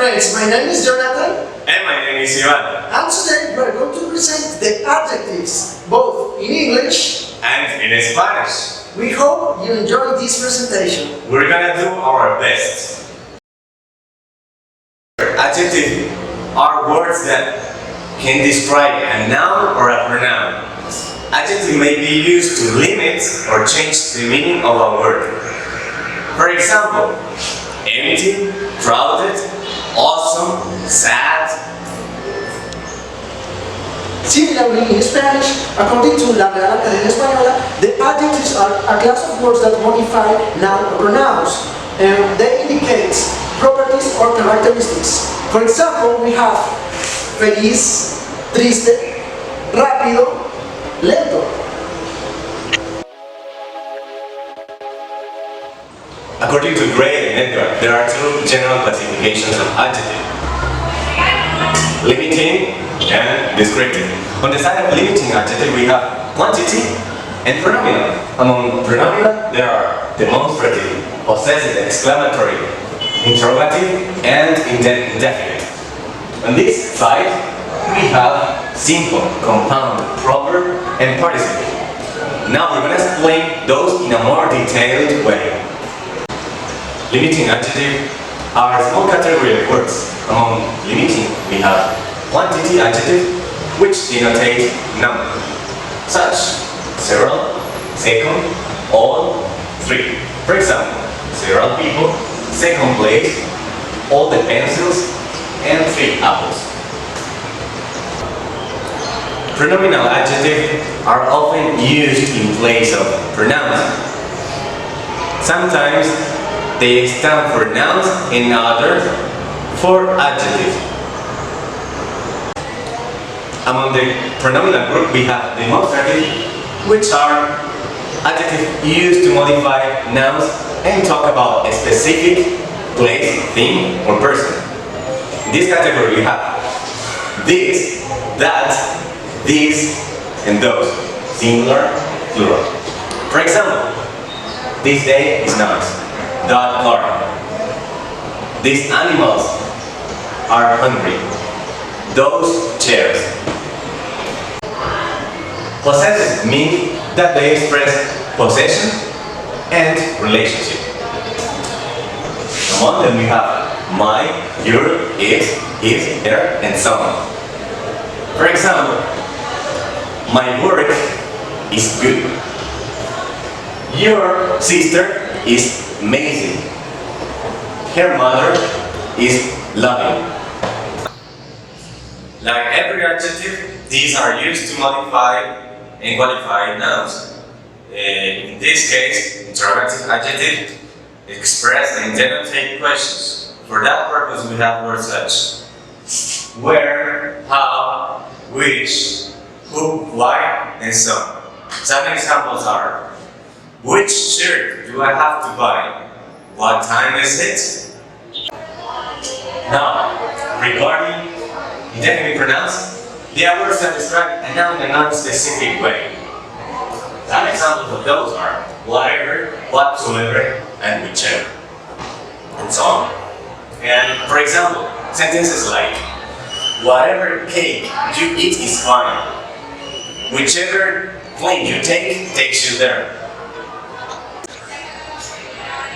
friends, my name is Jonathan. And my name is Ivan. And today we are going to present the adjectives, both in English And in Spanish. We hope you enjoy this presentation. We're gonna do our best. Adjectives are words that can describe a noun or a pronoun. Adjective may be used to limit or change the meaning of a word. For example, empty, crowded, awesome, sad. Similarly, in Spanish, according to la Real Academia Española, the adjectives are a class of words that modify noun or pronouns. They indicate properties or characteristics. For example, we have feliz, triste, rápido, lento. According to Gray and Edgar, there are two general classifications of adjectives: limiting and descriptive. On the side of limiting adjective, we have quantity and pronominal. Among pronominal, there are demonstrative, possessive, exclamatory, interrogative, and indefinite. On this side, we have simple, compound, proper, and participle. Now we're going to explain those in a more detailed way. Limiting adjectives are a small category of words. Among limiting, we have quantity adjectives, which denotate number, such several, second, all, three. For example, several people, second place, all the pencils, and 3 apples. Pronominal adjectives are often used in place of pronouns. Sometimes they stand for nouns and others for adjectives. Among the pronominal group, we have demonstrative, which are adjectives used to modify nouns and talk about a specific place, thing, or person. In this category, we have this, that, these, and those, singular, plural. For example, this day is nice. That car. These animals are hungry. Those chairs. Possessive mean that they express possession and relationship. Among them we have my, your, it, his, their, and so on. For example, my work is good. Your sister is amazing. Her mother is loving. Like every adjective, these are used to modify and qualify nouns. In this case, interrogative adjective express and denotate questions. For that purpose, we have words such where, how, which, who, why, and so on. Some examples are: which shirt do I have to buy? What time is it? Now, regarding indefinite pronouns, they are words that describe a noun in a non-specific way. Some examples of those are whatever, whatsoever, and whichever, and so on. And for example, sentences like whatever cake you eat is fine. Whichever plane you take takes you there.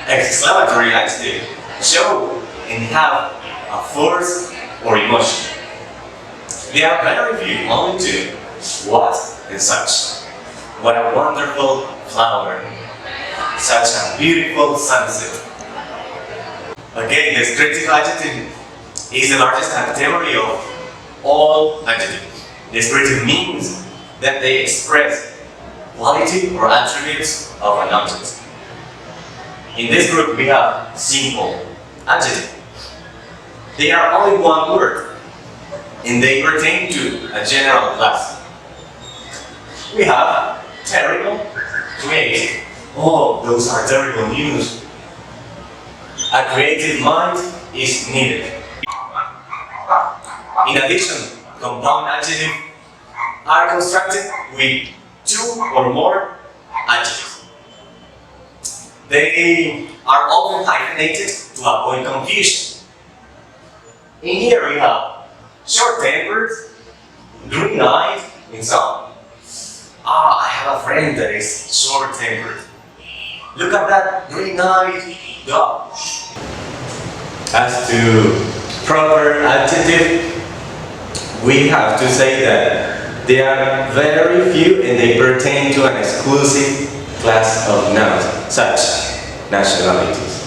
Exclamatory adjectives show and have a force or emotion. They are very few, only two: what and such. What a wonderful flower. Such a beautiful sunset. Again, descriptive adjective is the largest category of all adjectives. Descriptive means that they express quality or attributes of an object. In this group, we have simple adjectives. They are only one word, and they pertain to a general class. We have terrible, great. Oh, those are terrible news. A creative mind is needed. In addition, compound adjectives are constructed with 2 or more adjectives. They are often hyphenated to avoid confusion. In here we have short-tempered, green-eyed, and so on. I have a friend that is short-tempered. Look at that green-eyed dog. As to proper adjective, we have to say that they are very few and they pertain to an exclusive class of nouns, such nationalities.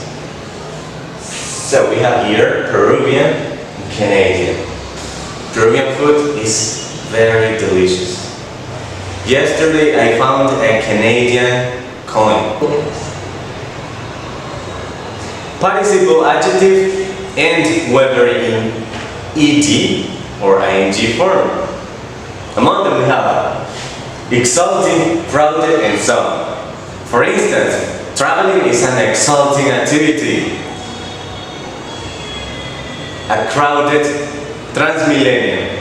So we have here Peruvian and Canadian. Peruvian food is very delicious. Yesterday I found a Canadian coin. Participle adjective and whether in ed or ing form. Among them we have exalting, proud, and so on. For instance, traveling is an exalting activity. A crowded transmillennium.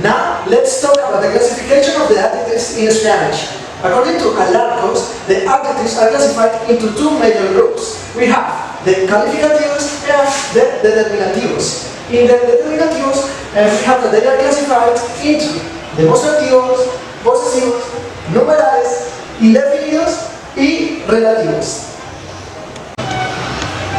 Now, let's talk about the classification of the adjectives in Spanish. According to Alarcos, the adjectives are classified into two major groups. We have the calificativos and the determinativos. In the determinativos, we have that they are classified into demostrativos, posesivos, numerales, indefinidos, y relativos.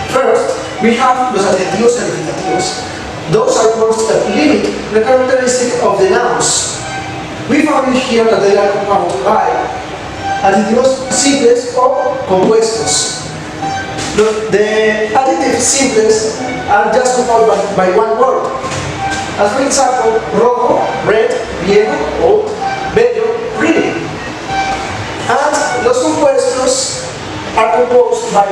First, we have los adjetivos calificativos. Those are words that limit the characteristic of the nouns. We found here that they are compounded by adjetivos simples or compuestos. The adjectives simples are just compounded by one word. As for example, rojo, red, viejo, old, bello, pretty. And los compuestos are composed by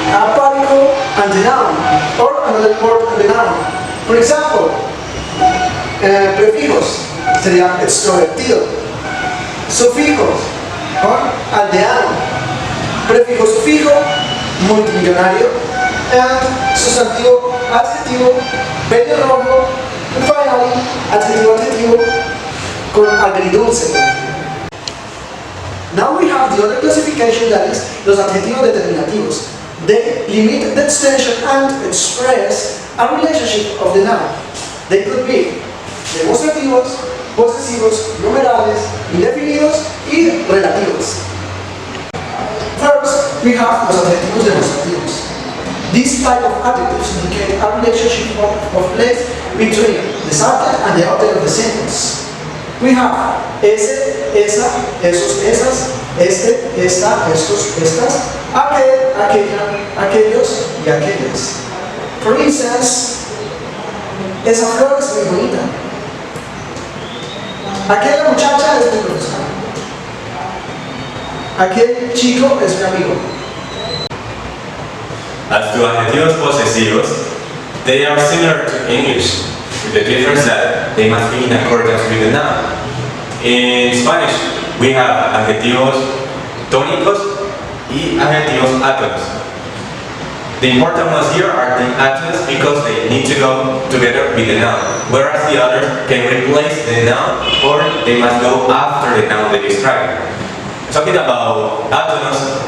a particle and the noun, or another word and the noun. For example, prefijos sería extrovertido, sufijos con aldeano, prefijo sufijo multimillonario, and sustantivo adjetivo pelirrojo, and finally adjetivo con agridulce. Now we have the other classification, that is los adjetivos determinativos. They limit the extension and express a relationship of the noun. They could be demostrativos, posesivos, numerales, indefinidos, y relativos. First, we have los adjetivos demostrativos. These type of adjectives indicate a relationship of place between the subject and the object of the sentence. We have ese, esa, esos, esas, este, esta, estos, estas, aquel, aquella, aquellos y aquellas. For instance, esa flor es muy bonita. Aquella muchacha es mi profesora. Aquel chico es mi amigo. As to adjetivos posesivos, they are similar to English, with the difference that they must be in accordance with the noun. In Spanish, we have adjetivos tónicos y adjetivos átonos. The important ones here are the adjectives because they need to go together with the noun, whereas the others can replace the noun or they must go after the noun they describe. Talking about átonos,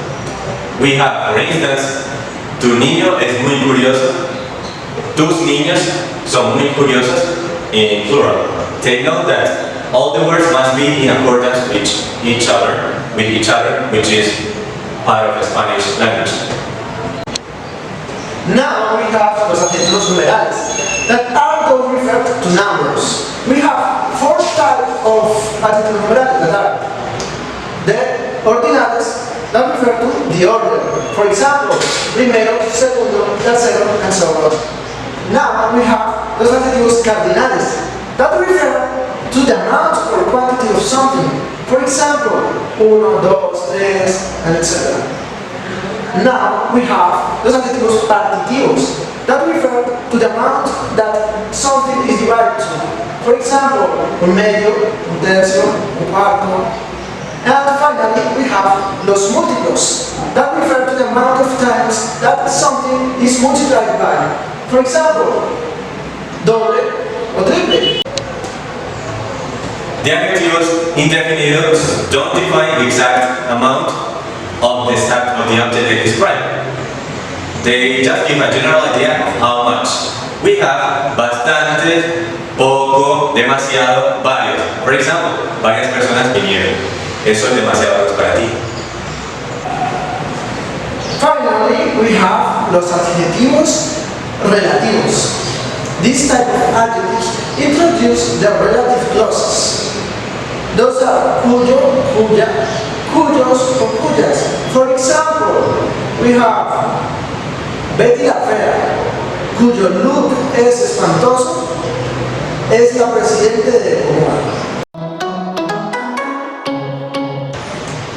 we have, for instance, tu niño es muy curioso, tus niños son muy curiosos in plural. Take note that all the words must be in accordance with each other, which is part of the Spanish language. Now we have los adjetivos numerales that are those referred to numbers. We have four types of adjetivos numerales that are the ordinales that refer to the order. For example, primero, segundo, tercero, and so on. Now we have los adjetivos cardinales that refer to the amount or quantity of something. For example, uno, dos, tres, and etc. Now we have los adjetivos partitivos that refer to the amount that something is divided to. For example, un medio, un tercio, un cuarto. And finally, we have los múltiplos that refer to the amount of times that something is multiplied by. For example, doble o triple. The adjetivos indefinidos don't define the exact amount of the stack of the object they describe. They just give a general idea of how much. We have bastante, poco, demasiado, varios. For example, varias personas vinieron. Eso es demasiado para ti. Finally, we have los adjetivos relativos. This type of adjectives introduce the relative clauses. Those are cuyo, cuya, cuyos, or cuyas. For example, we have Betty la fea, cuyo look es espantoso, es la presidente de Comoda.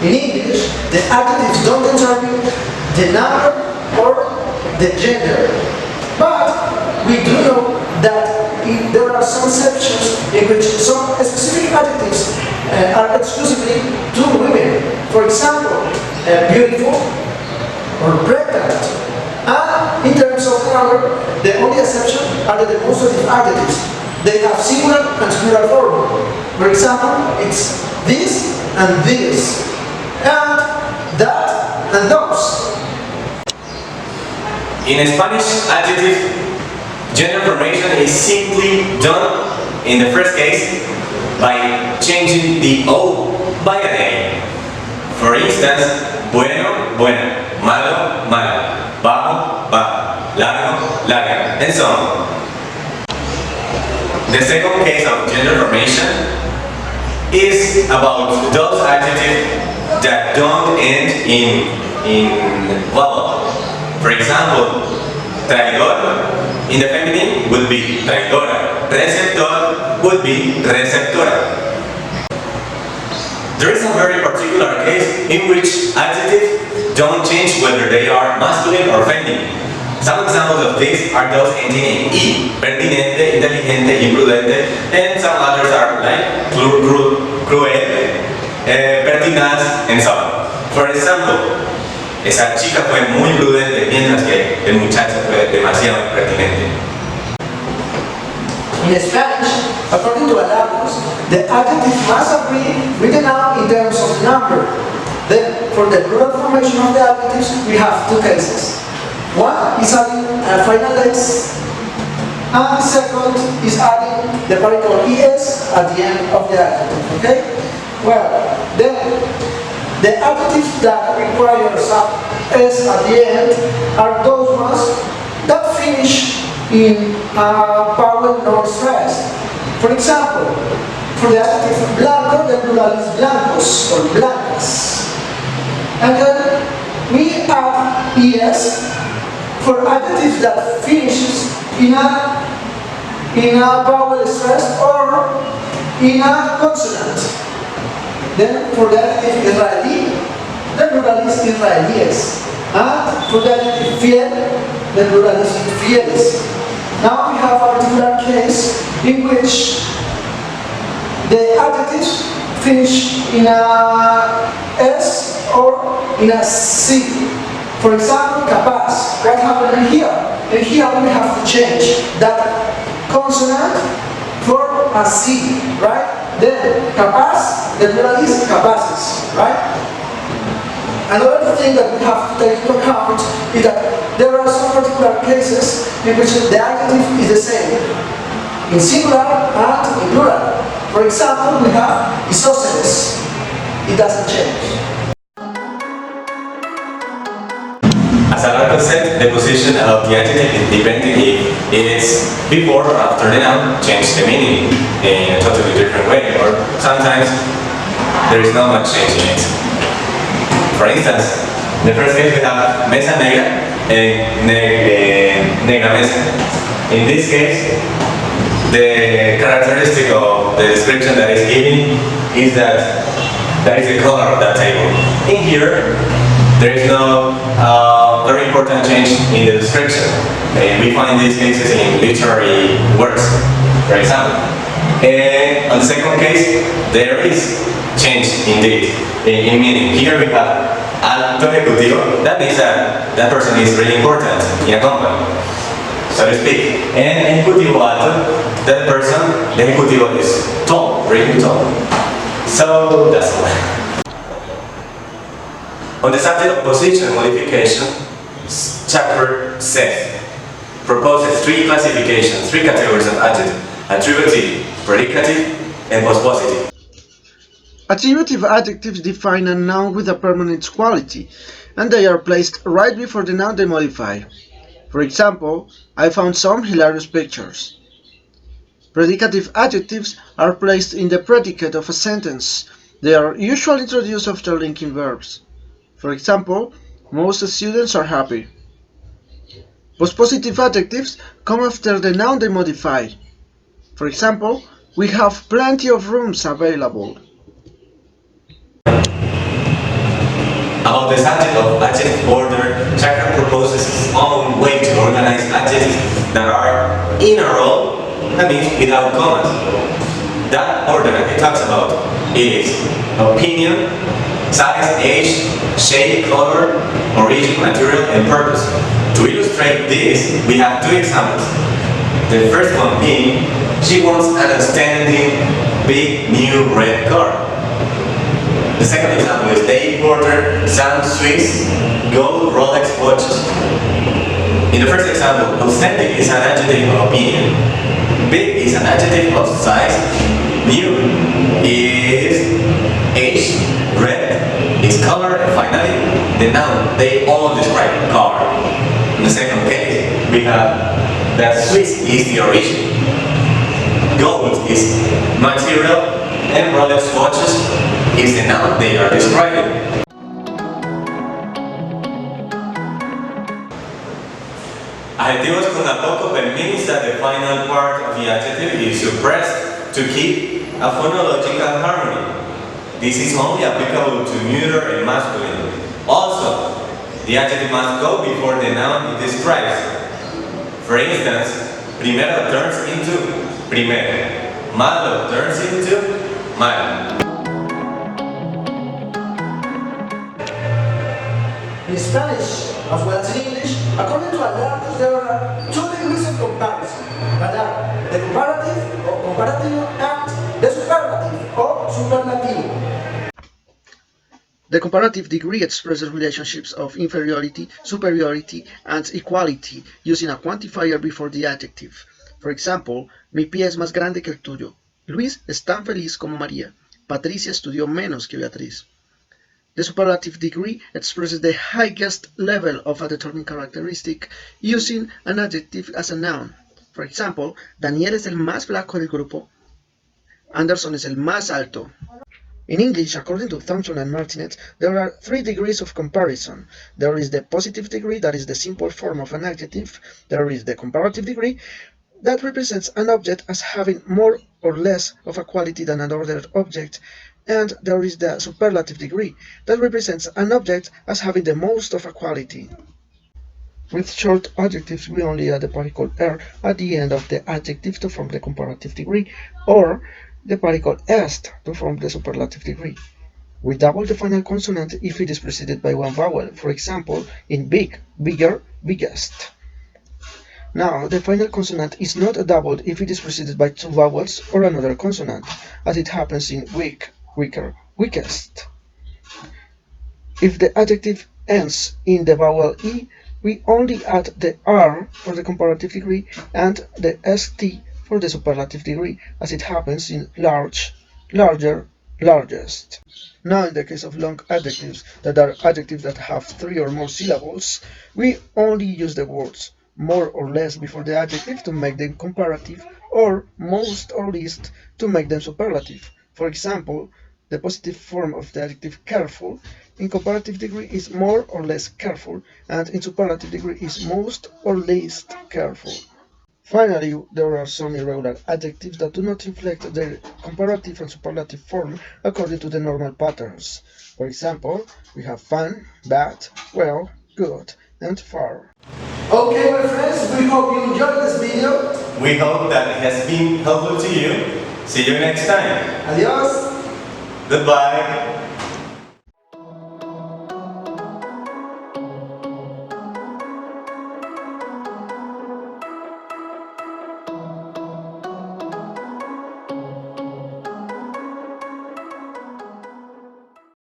In English, the adjectives don't determine the number or the gender. But we do know that there are some exceptions in which some specific adjectives are exclusively to women. For example, beautiful or pregnant. And in terms of number, the only exception are the demonstrative adjectives. They have singular and plural form. For example, it's this and this. And that and those. In Spanish, adjective gender formation is simply done in the first case by changing the O by an A. For instance, bueno, buena, malo, mala, bajo, baja, largo, larga, and so on. The second case of gender formation is about those adjectives that don't end in vowel. For example, traidor in the feminine would be traidora. Receptor would be receptora. There is a very particular case in which adjectives don't change whether they are masculine or feminine. Some examples of these are those ending in E, pertinente, inteligente, imprudente, and some others are like cruel, pertinaz, and so on. For example, esa chica fue muy prudente, mientras que el muchacho fue demasiado impertinente. In Spanish, according to adjectives, the adjective must be written out in terms of number. Then, for the plural formation of the adjectives, we have two cases. One is adding a final S, and the second is adding the particle es at the end of the adjective. Okay? Well, then the adjectives that require some s at the end are those ones that finish in a vowel not stressed. For example, for the adjective blanco, the plural is blancos or blancas. And then we add es for adjectives that finishes in a vowel stress or in a consonant. Then for the adjective Israeli, the plural is Israelíes. And for the adjective fiel, the plural is fieles. Now we have a particular case in which the adjectives finish in a S or in a C. For example, capaz. What happened here? And here we have to change that consonant for a C, right? Then capaz, the plural is capaces, right? Another thing that we have to take into account is that there are some particular cases in which the adjective is the same in singular and in plural. For example, we have isósceles. It doesn't change. As Alberto said, the position of the adjective is depending if it's before or after the noun, change the meaning in a totally different way, or sometimes there is not much change in it. For instance, in the first case we have mesa negra and negra mesa. In this case, the characteristic of the description that is given is that that is the color of that table. In here, there is no very important change in the description. We find these cases in literary works, for example. And on the second case, there is change indeed in meaning. Here we have alto ejecutivo. That means that that person is really important in a company, so to speak. And ejecutivo alto, that person, the ejecutivo is tall, really tall. So that's all. On the subject of position modification, chapter 6 proposes three classifications, three categories of adjective: attributive, predicative, and postpositive. Attributive adjectives define a noun with a permanent quality, and they are placed right before the noun they modify. For example, I found some hilarious pictures. Predicative adjectives are placed in the predicate of a sentence. They are usually introduced after linking verbs. For example, most students are happy. Postpositive adjectives come after the noun they modify. For example, we have plenty of rooms available. About the subject of adjective order, Chakra proposes his own way to organize adjectives that are in a row, that means without commas. That order he talks about is opinion, size, age, shape, color, origin, material, and purpose. To illustrate this, we have two examples. The first one being, she wants an outstanding, big, new red car. The second example is they imported some Swiss gold Rolex watches. In the first example, authentic is an adjective of opinion, big is an adjective of size, new is age, red is color, and finally the noun they all describe car. In the second case, we have that Swiss is the origin, gold is material, and Rolex watches is the noun they are describing. Adjetivos con apócope means that the final part of the adjective is suppressed to keep a phonological harmony. This is only applicable to neuter and masculine. Also, the adjective must go before the noun it describes. For instance, primero turns into primero, malo turns into malo. In Spanish, as well as in English, according to Adjectives, there are two degrees of comparison, that are the comparative or comparativo and the superlative or superlativo. The comparative degree expresses relationships of inferiority, superiority, and equality using a quantifier before the adjective. For example, mi pie es más grande que el tuyo. Luis es tan feliz como María. Patricia estudió menos que Beatriz. The superlative degree expresses the highest level of a determined characteristic using an adjective as a noun. For example, Daniel es el más flaco del grupo. Anderson es el más alto. In English, according to Thompson and Martinet, there are three degrees of comparison. There is the positive degree, that is the simple form of an adjective. There is the comparative degree, that represents an object as having more or less of a quality than another object. And there is the superlative degree, that represents an object as having the most of a quality. With short adjectives, we only add the particle er at the end of the adjective to form the comparative degree, or the particle est to form the superlative degree. We double the final consonant if it is preceded by one vowel, for example, in big, bigger, biggest. Now, the final consonant is not doubled if it is preceded by two vowels or another consonant, as it happens in weak, weaker, weakest. If the adjective ends in the vowel E, we only add the R for the comparative degree and the ST for the superlative degree, as it happens in large, larger, largest. Now, in the case of long adjectives, that are adjectives that have three or more syllables, we only use the words more or less before the adjective to make them comparative, or most or least to make them superlative. For example, the positive form of the adjective careful in comparative degree is more or less careful, and in superlative degree is most or least careful. Finally, there are some irregular adjectives that do not inflect their comparative and superlative form according to the normal patterns. For example, we have fun, bad, well, good, and far. Okay, my friends, we hope you enjoyed this video. We hope that it has been helpful to you. See you next time. Adios. Goodbye.